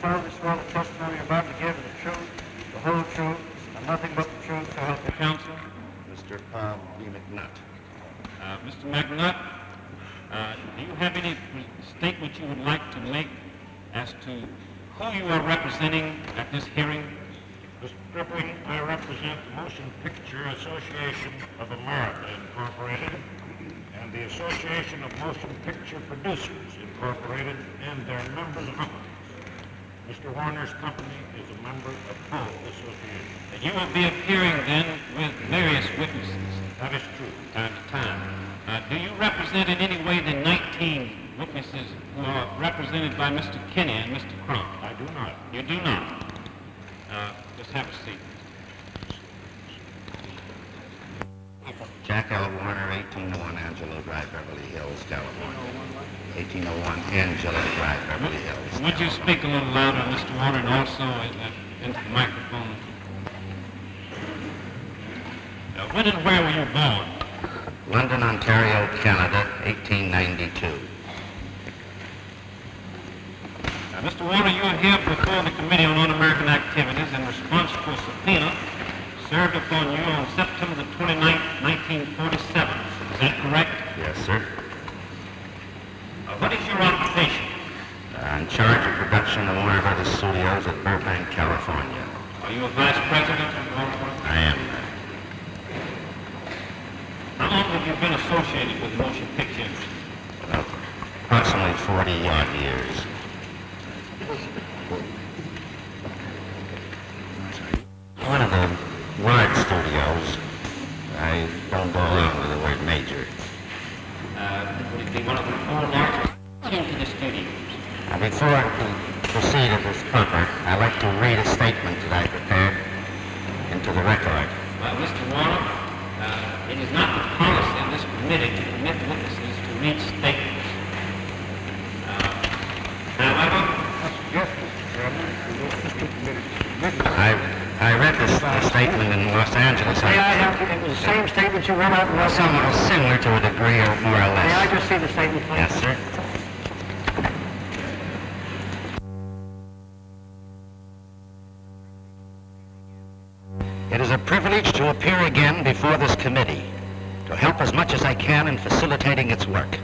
solemnly swear the testimony you're about to give is the truth, the whole truth, and nothing but the truth, so help you counsel? Mr. Paul B. McNutt. Mr. McNutt, do you have any statement you would like to make as to who you are representing at this hearing? Mr. Stripling, I represent the Motion Picture Association of America, Incorporated, and the Association of Motion Picture Producers, Incorporated, and their members' companies. Mr. Warner's company is a member of both associations. You will be appearing then with various witnesses. That is true. Time to time. Do you represent in any way the 19 witnesses who are represented by Mr. Kinney and Mr. Crump? I do not. You do not. Just have a seat. Jack L. Warner, 1801 Angelo Drive, Beverly Hills, California. 1801 Angelo Drive, Beverly Hills. Would you speak a little louder, Mr. Warner, and also into the microphone? When and where were you born? London, Ontario, Canada, 1892. Mr. Warner, you are here before the Committee on Un-American Activities in response to a subpoena served upon you on September the 29th, 1947. Is that correct? Yes, sir. What is your occupation? In charge of production of Warner Brothers Studios at Burbank, California. Are you a vice president of Warner Brothers? I am. How long have you been associated with the motion picture industry? Approximately 40-odd years. One of the large studios. I don't go along with the word major. Would it be one of the four largest into the studios? Before we proceed as is proper, I'd like to read a statement that I prepared into the record. Mr. Warner, it is not the policy of this committee to permit witnesses to read statements. However, I read this statement in Los Angeles. May I have it? It was the same statement you read out in Los Somewhat Angeles. similar to a degree or more or May I less. just see the statement, please? Yes, sir. It is a privilege to appear again before this committee to help as much as I can in facilitating its work.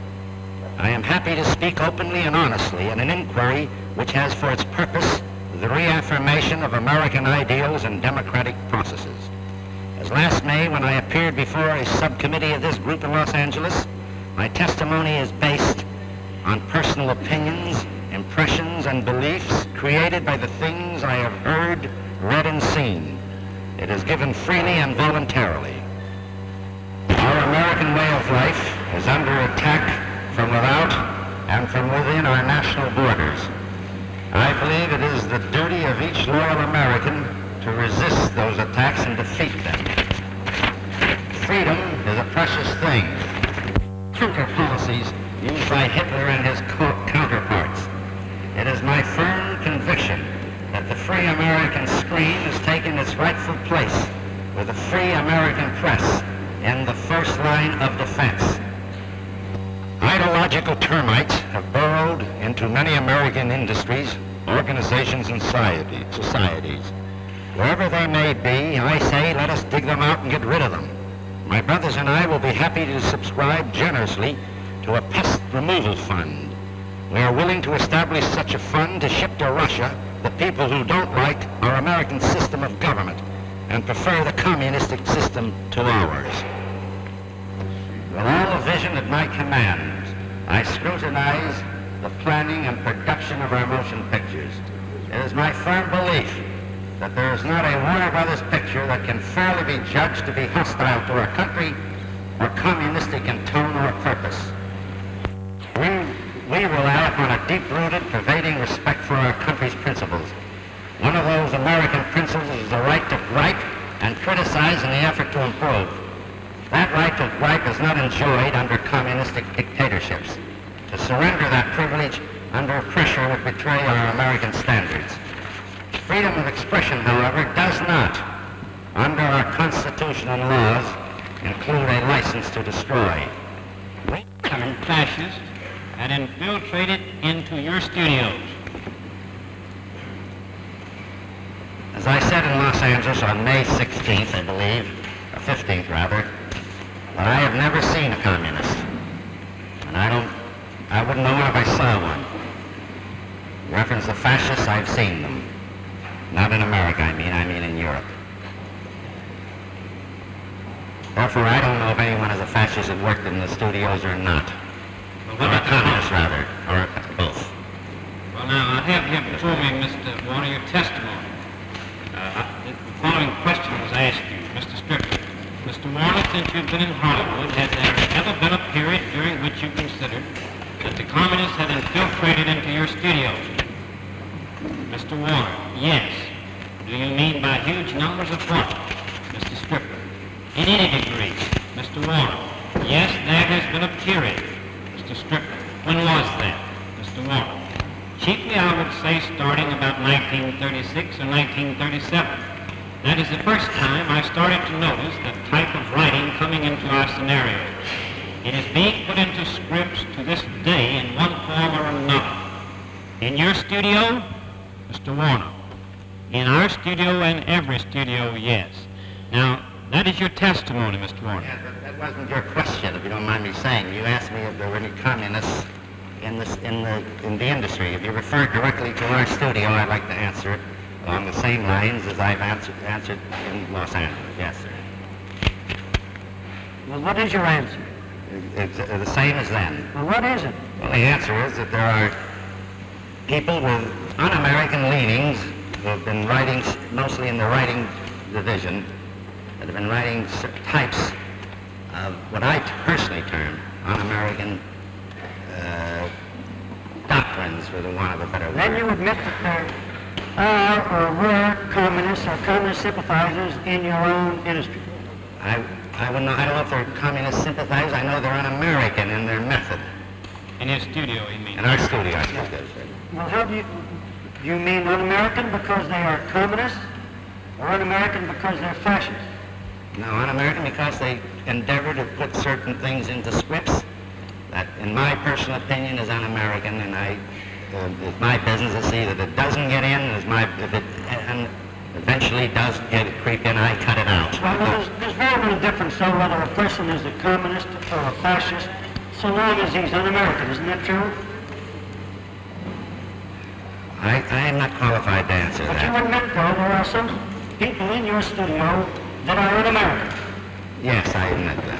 I am happy to speak openly and honestly in an inquiry which has for its purpose the reaffirmation of American ideals and democratic processes. As last May, when I appeared before a subcommittee of this group in Los Angeles, my testimony is based on personal opinions, impressions, and beliefs created by the things I have heard, read, and seen. It is given freely and voluntarily. Our American way of life is under attack from without and from within our national borders. I believe it is the duty of each loyal American to resist those attacks and defeat them. Freedom is a precious thing. Counter policies used by Hitler and his counterparts. It is my firm conviction that the free American screen has taken its rightful place with the free American press in the first line of defense. Ideological termites have burrowed into many American industries, organizations, and societies. Wherever they may be, I say let us dig them out and get rid of them. My brothers and I will be happy to subscribe generously to a pest removal fund. We are willing to establish such a fund to ship to Russia the people who don't like our American system of government and prefer the communistic system to ours. With all the vision at my command, I scrutinize the planning and production of our motion pictures. It is my firm belief that there is not a Warner Brothers picture that can fairly be judged to be hostile to our country or communistic in tone or purpose. We rely upon a deep-rooted, pervading respect for our country's principles. One of those American principles is the right to gripe and criticize in the effort to improve. That right to gripe is not enjoyed under communistic dictatorships. To surrender that privilege under pressure would betray our American standards. Freedom of expression, however, does not, under our Constitution and laws, include a license to destroy. Fascists had infiltrated into your studios. I said in Los Angeles on May 16th, I believe, or 15th rather, that I have never seen a communist. And I wouldn't know if I saw one. In reference to fascists, I've seen them. Not in America, I mean in Europe. Therefore, I don't know if anyone is a fascist that worked in the studios or not. Or a communist, rather, or both. Well, now, I have here before me, Mr. Warner, your testimony. The following question was asked you, Mr. Strickland. Mr. Warner, since you've been in Hollywood, has there ever been a period during which you considered that the communists had infiltrated into your studios? Mr. Warner, yes. Do you mean by huge numbers of what? Mr. Strickland, in any degree. Mr. Warner, yes, there has been a period. Mr. Strickland, when was that? Mr. Warner, chiefly I would say starting about 1936 or 1937. That is the first time I started to notice that type of writing coming into our scenarios. It is being put into scripts to this day in one form or another. In your studio, Mr. Warner. In our studio and every studio, yes. Now, that is your testimony, Mr. Warner. Yeah, but that wasn't your question, if you don't mind me saying. You asked me if there were any communists in the industry. If you referred directly to our studio, I'd like to answer it along the same lines as I've answered in Los Angeles. Yes, sir. Well, what is your answer? It's the same as then. Well, what is it? Well, the answer is that there are people with un-American leanings who have been writing, mostly in the writing division, that have been writing types of what I personally term un-American doctrines, for the want of a better word. Then you admit that there are or were communists or communist sympathizers in your own industry. I don't know if they're communist sympathizers. I know they're un-American in their method. In your studio, you mean? In our studio, I think that's right. Well, how do you mean un-American because they are communists, or un-American because they're fascists? No, un-American because they endeavor to put certain things into scripts that, in my personal opinion, is un-American, and it's my business to see that it doesn't get in. If it eventually does creep in, I cut it out. Well, there's very little difference, so whether a person is a communist or a fascist, so long as he's un-American. Isn't that true? I am not qualified to answer But that. you admit, though, there are some people in your studio that are un-American. Yes, I admit Go that.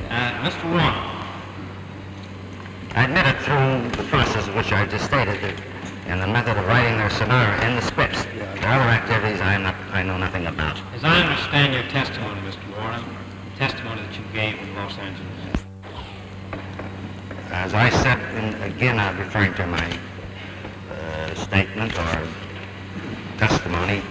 ahead. Mr. Warner, I admit it through the process of which I just stated, and the method of writing their scenario in the scripts. There are other activities I know nothing about. as I understand your testimony, Mr. Warner, the testimony that you gave in Los Angeles. As I said, again, I'm referring to my statement or testimony,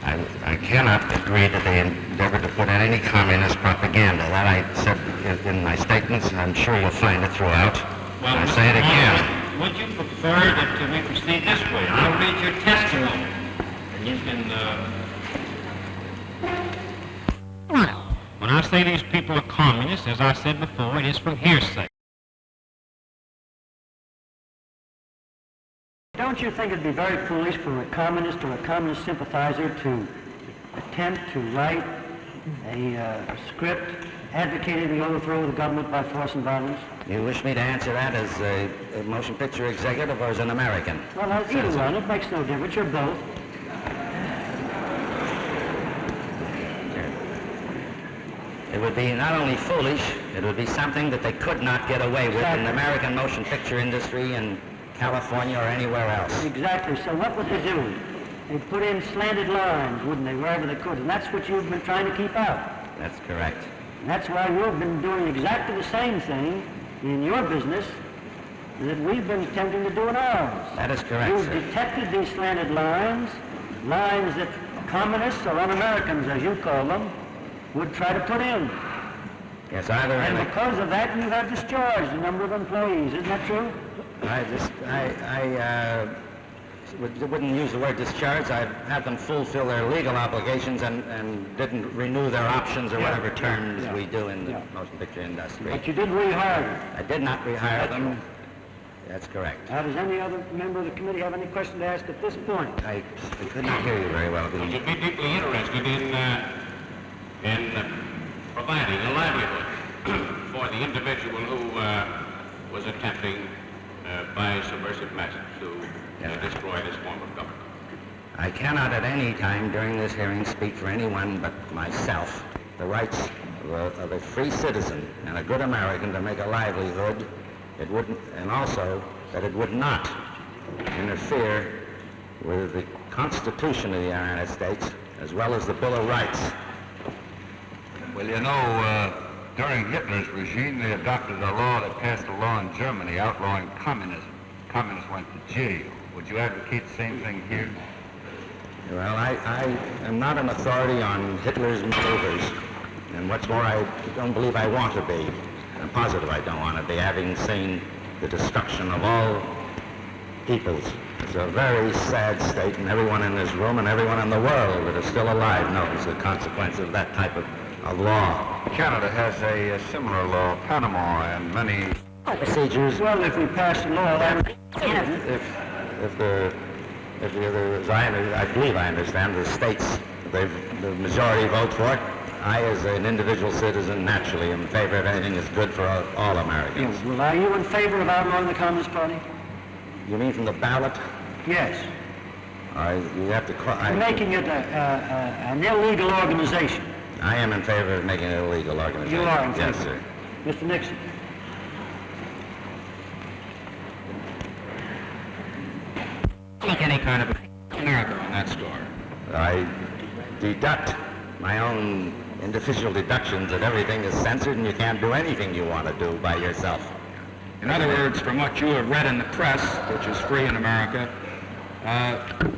I cannot agree that they endeavored to put in any communist propaganda. That I said in my statements, and I'm sure you'll find it throughout. Well, I Mr. say it again. Warner, would you prefer that we proceed this way? I'll read your testimony, and you can, When I say these people are communists, as I said before, it is from hearsay. Don't you think it'd be very foolish for a communist or a communist sympathizer to attempt to write a script advocating the overthrow of the government by force and violence? You wish me to answer that as a motion picture executive or as an American? Well, either one. It makes no difference. You're both. It would be not only foolish, it would be something that they could not get away with in the American motion picture industry in California or anywhere else. Exactly. So what would they do? They'd put in slanted lines, wouldn't they, wherever they could? And that's what you've been trying to keep out. That's correct. And that's why you've been doing exactly the same thing in your business that we've been attempting to do in ours. That is correct, You've sir. detected these slanted lines, lines that communists or un-Americans, as you call them, would try to put in. Yes, either in And the... because of that, you have discharged a number of employees. Isn't that true? wouldn't use the word discharge. I had them fulfill their legal obligations and didn't renew their options or whatever terms we do in the motion picture industry. But you did rehire them. I did not rehire them. That's correct. Does any other member of the committee have any question to ask at this point? I couldn't hear you very well. Would you be deeply interested in providing a livelihood for the individual who was attempting by subversive methods to destroy this form of government? I cannot at any time during this hearing speak for anyone but myself. The rights of a free citizen and a good American to make a livelihood, it wouldn't, and also that it would not interfere with the Constitution of the United States as well as the Bill of Rights. Well, you know, during Hitler's regime, they adopted a law that passed a law in Germany outlawing communism. Communists went to jail. Would you advocate the same thing here? Well, I am not an authority on Hitler's maneuvers, and what's more, I don't believe I want to be. I'm positive I don't want to be, having seen the destruction of all peoples. It's a very sad state, and everyone in this room and everyone in the world that is still alive knows the consequence of that type of law. Canada has a similar law. Panama and many Procedures. Well, if we pass a law, that would... As I believe I understand, the states, the majority vote for it. I, as an individual citizen, naturally am in favor of anything that's good for all Americans. Well, are you in favor of outlawing the Communist Party? You mean from the ballot? Yes. You have to... You're making it an illegal organization. I am in favor of making it an illegal organization. You are in favor? Yes, sir. Mr. Nixon. Make any kind of America on that score. I deduct my own individual deductions that everything is censored and you can't do anything you want to do by yourself. In other words, from what you have read in the press, which is free in America,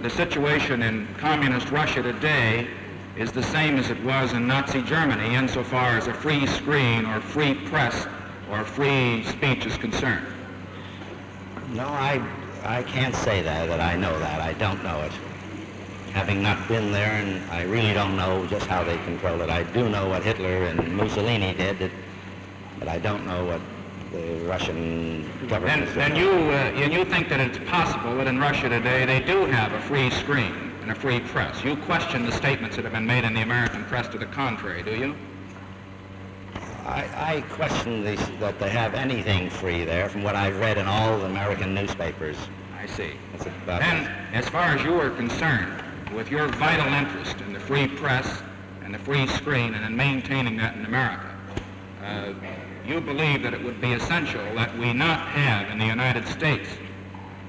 the situation in communist Russia today is the same as it was in Nazi Germany insofar as a free screen or free press or free speech is concerned. No, I can't say that I know that. I don't know it. Having not been there, and I really don't know just how they control it. I do know what Hitler and Mussolini did, but I don't know what the Russian government is doing. Then you think that it's possible that in Russia today they do have a free screen and a free press. You question the statements that have been made in the American press to the contrary, do you? I question that they have anything free there from what I've read in all the American newspapers. I see. That's about Then, as far as you are concerned, with your vital interest in the free press and the free screen and in maintaining that in America, you believe that it would be essential that we not have in the United States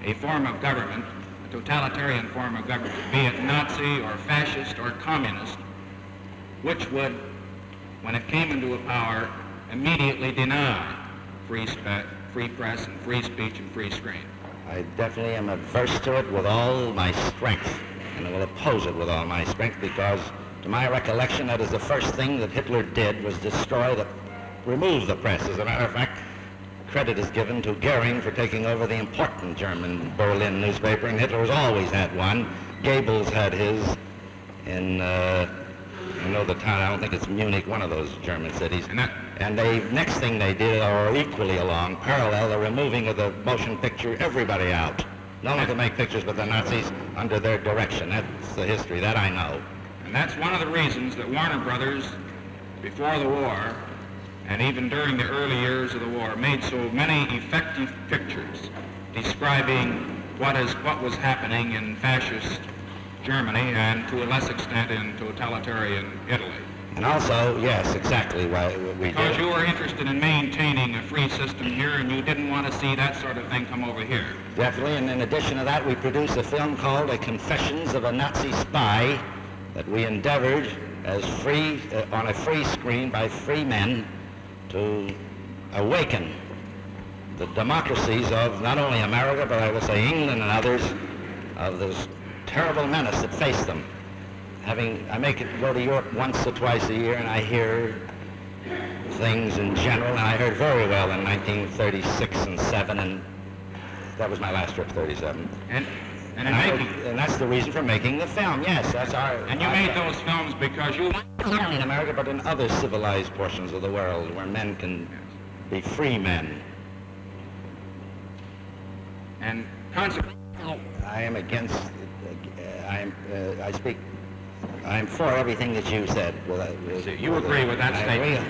a form of government, a totalitarian form of government, be it Nazi or fascist or communist, which would, when it came into power, immediately deny free press and free speech and free screen. I definitely am averse to it with all my strength, and I will oppose it with all my strength because, to my recollection, that is the first thing that Hitler did was remove the press. As a matter of fact, credit is given to Goering for taking over the important German Berlin newspaper, and Hitler's always had one. Goebbels had his in, I know the town, I don't think it's Munich, one of those German cities. And next thing they did, or equally along, parallel, the removing of the motion picture, everybody out. No one could make pictures but the Nazis under their direction. That's the history, that I know. And that's one of the reasons that Warner Brothers, before the war, and even during the early years of the war, made so many effective pictures describing what was happening in fascist Germany and to a less extent in totalitarian Italy. And also, yes, exactly why we did. Because you were interested in maintaining a free system here and you didn't want to see that sort of thing come over here. Definitely, and in addition to that, we produced a film called A Confessions of a Nazi Spy that we endeavored as free, on a free screen by free men to awaken the democracies of not only America, but I will say England and others, of this terrible menace that faced them. I make it go to Europe once or twice a year, and I hear things in general, and I heard very well in 1936 and 7, and that was my last trip, 37. And that's the reason for making the film. Yes, that's our... And you made those films because you... Not only in America, but in other civilized portions of the world where men can be free men. And consequently, I am against, I am for everything that you said. So you agree with that statement?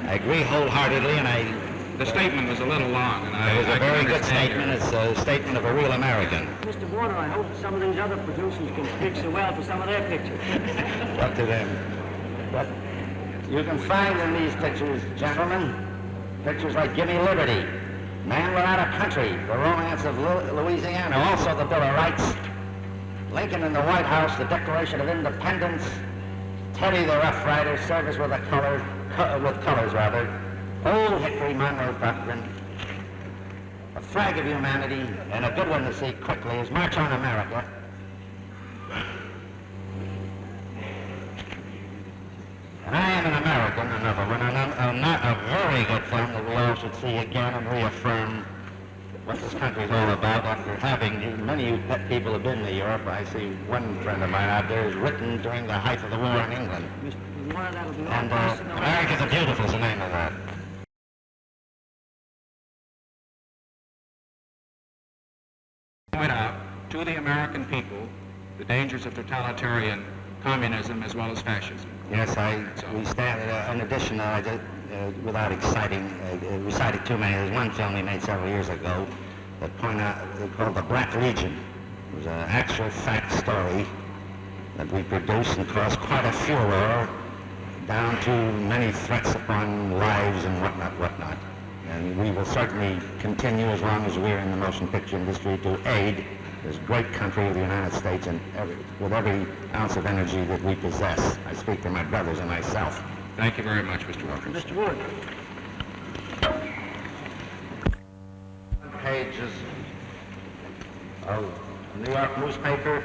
I agree wholeheartedly, and the statement was a little long, and it was I a very can good understand statement. your- It's a statement of a real American. Mr. Warner, I hope some of these other producers can speak so well for some of their pictures. Up to them. But you can find in these pictures, gentlemen, pictures like Gimme Liberty, Man Without a Country, The Romance of Louisiana, also the Bill of Rights, Lincoln in the White House, the Declaration of Independence, Teddy the Rough Rider, Service with Colors, Old Hickory Monroe Doctrine, A Flag of Humanity, and a good one to see quickly is March on America. And I Am an American, another one, and not a very good film that we all should see again and reaffirm what this country's all about. After having, many of you people have been to Europe. I see one friend of mine out there is written during the height of the war in England. Mr. Warner, that'll be all And passed in the America the Beautiful is the name of that. point out to the American people the dangers of totalitarian communism as well as fascism. Yes, we stand, in addition, without reciting too many, there's one film we made several years ago that called The Black Legion. It was an actual fact story that we produced and caused quite a furor, down to many threats upon lives and whatnot. And we will certainly continue, as long as we're in the motion picture industry, to aid this great country of the United States and with every ounce of energy that we possess. I speak for my brothers and myself. Thank you very much, Mr. Wilkins. Mr. Wood. Pages of a New York newspaper,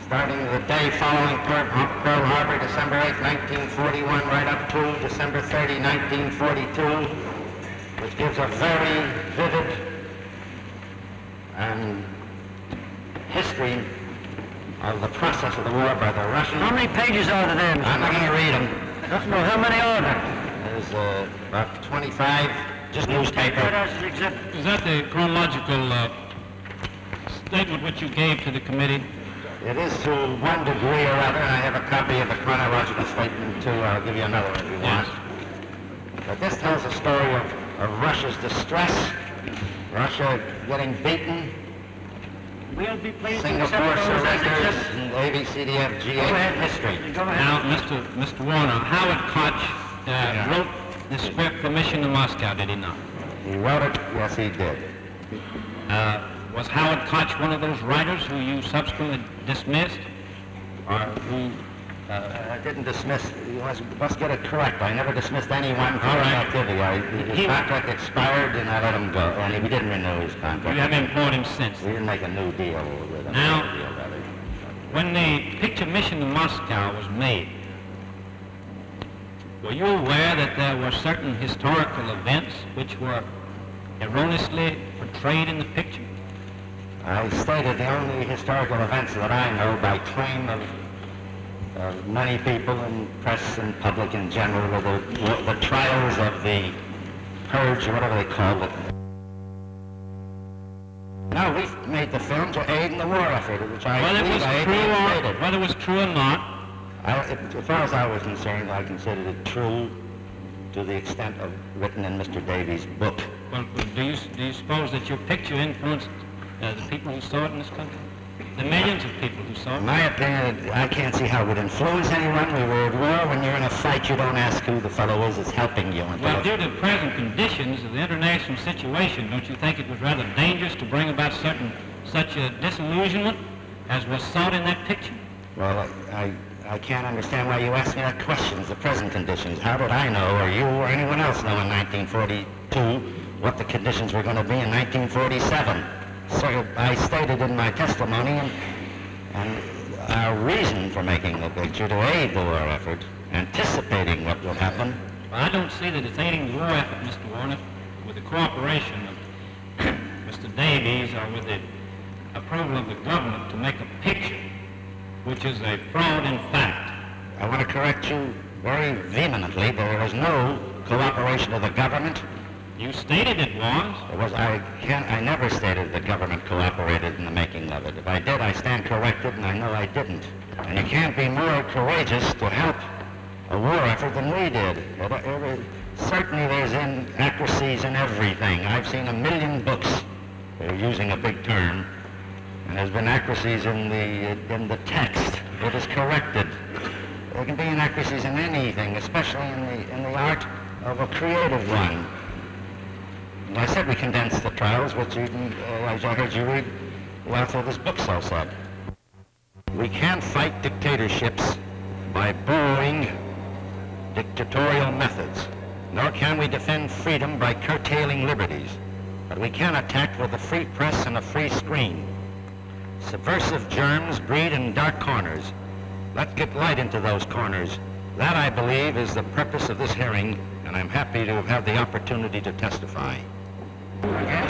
starting the day following Pearl Harbor, December 8, 1941, right up to December 30, 1942, which gives a very vivid and history of the process of the war by the Russians. How many pages are there, Mr. I'm not going to read them. No, how many are there? There's about 25, just newspaper. Is that the chronological statement which you gave to the committee? It is to one degree or other, and I have a copy of the chronological statement too. I'll give you another one if you want. But this tells a story of Russia's distress, Russia getting beaten, We'll be pleased to Singapore accept those as surrenders, exhibits. and ABCDFGA Go ahead. history. Go ahead. Now, Mr. Warner, Howard Koch wrote the script for Mission to Moscow, did he not? He wrote it, yes he did. Was Howard Koch one of those writers who you subsequently dismissed? Or who... I didn't dismiss, let's get it correct. I never dismissed anyone for All his right. activity. His contract expired and I let him go. Only we didn't renew his contract. you haven't employed him since? We didn't make a new deal with him. Now- A deal, rather. When the picture Mission to Moscow was made, were you aware that there were certain historical events which were erroneously portrayed in the picture? I stated the only historical events that I know by claim of many people in press and public in general are the trials of the purge, or whatever they call it. No, we made the film to aid in the war effort, which I Whether it believe was I true stated. or whether it was true or not, As far as I was concerned, I considered it true to the extent of written in Mr. Davies' book. well, do you suppose that your picture influenced the people who saw it in this country? The millions of people who saw In it? my opinion, I can't see how it would influence anyone. We were at war. When you're in a fight, you don't ask who the fellow is that's helping you. Well, due to the present conditions of the international situation, don't you think it was rather dangerous to bring about such a disillusionment as was sought in that picture? Well, I can't understand why you ask me that question. It's the present conditions. How did I know, or you, or anyone else know in 1942 what the conditions were going to be in 1947? So I stated in my testimony and our reason for making the picture to aid the war effort, anticipating what would happen. Well, I don't see that it's aiding the war effort, Mr. Warner, with the cooperation of Mr. Davies or with the approval of the government to make a picture which is a fraud in fact. I want to correct you very vehemently. There is no cooperation of the government You stated it was. I never stated the government cooperated in the making of it. If I did, I stand corrected, and I know I didn't. And you can't be more courageous to help a war effort than we did. Certainly there's inaccuracies in everything. I've seen 1 million books, using a big term, and there's been accuracies in the text. It is corrected. There can be inaccuracies in anything, especially in the art of a creative one. And I said we condensed the trials, which even, as I heard you read, the author of this book so said. We can't fight dictatorships by borrowing dictatorial methods, nor can we defend freedom by curtailing liberties. But we can attack with a free press and a free screen. Subversive germs breed in dark corners. Let's get light into those corners. That, I believe, is the purpose of this hearing, and I'm happy to have had the opportunity to testify. Again,